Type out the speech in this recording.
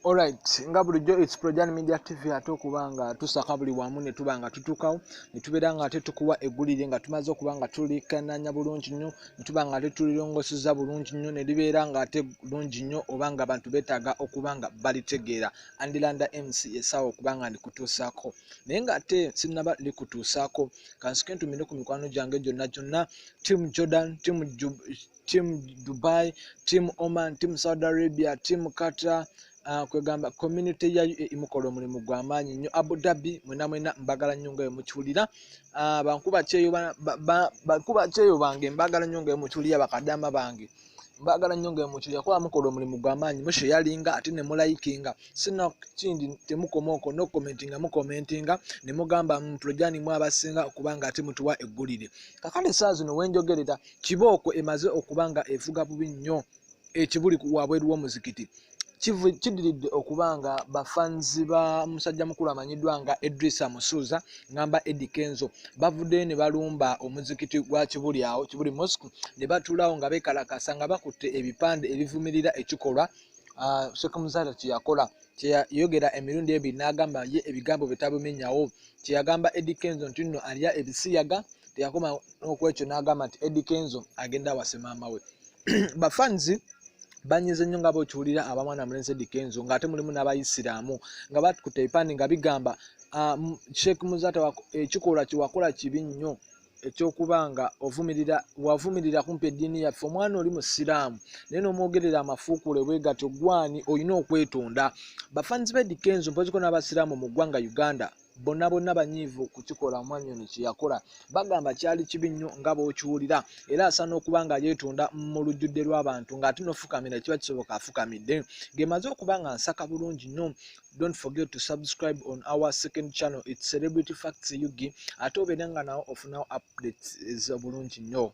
Alright, nga bulijjo it's Projan Media TV ate okubanga tusaka buli wamu ne tubanga tutukawo ne tubeera nga ate tukuwa eggulire nga tumaze okubanga tulikananya bulungi nnyo ne tubanga ate tulirongoseza bulungi nnyo ne libeera nga ate bulungi nnyo obanga abantu beetaaga okubanga balitegeera Andilanda MC essaawa okubanga ndikutuusaako naye nga ate sinnaba likutuusaako kansike ntumire ku mikwano gyange gyonna Team Jordan, Team Dubai, Team Oman, Team Saudi Arabia, Team Qatar, kwegamba community ya imukola omulimu gw'amaanyi nnyo Abu Dhabi mwena mbagala nnyo nga mukiwulira bankuba kyeyo bange mbagala nnyo nga mukiwulira bakadama bange mbagala nnyo nga mukiwulira kuba mukola omulimu gw'amaanyi musharinga ate ne mulayikinga sina kindi temukomaoko no commentinga ne mugamba Projani mu abasinga okubanga ate mutuwa eggulire kakale saa zino wenjogerera kibooko emaze okubanga efuga bubi nnyo ekibuli wabweru w'omuzikiti kidiridde okubanga bafanzi ba musajja mukulu amanyiddwa nga Idrisa Musuuza ngamba Eddie Kenzo bavudde ne balumba omuzikiti gwa Kibuli awo Kibuli Mosque ne batulawo nga bekalakasa nga bakutte ebipande ebivumirira ekikolwa Sheikh Muzata kyeyakola kyeyayogera emirundi ebiri n'agamba ye ebigambo bitabumenyawo kyeyagamba Eddie Kenzo nti nno alya ebisiyaga teyakoma n'okwekyo n'agamba nti Eddie Kenzo agenda wase maama we bafanzi banyize nnyo nga bokiwulira abamwana mulenzi Eddie Kenzo ng'ate mulimu n'abayisiraamu nga bakutte ebipande nga bigamba Sheikh Muzata ekikola kyewakola kibi nnyo ekyokubanga wavumirira kumpi eddiini yaffe omwana oli musiraamu naye n'omwogerera amafuukule bwe gatyo gwani olina okwetonda bafanzi b'Eddie Kenzo mpoziko n'abasiraamu mu ggwanga Uganda bonna banyiivu kukikola omwami ono kyeyakola bagamba kyali kibi nnyo nga b'okiwulira era asaana okubanga yeetonda mu lujjudde lw'abantu ng'ate n'ofukamira kiba kisoboka afukamidde ng'emaze okubanga nsaka bulungi nnyo. Don't forget to subscribe on our second channel, it's Celebrity Facts Yugi ate obeera nga nawo ofunawo updates ez'obulungi nnyo.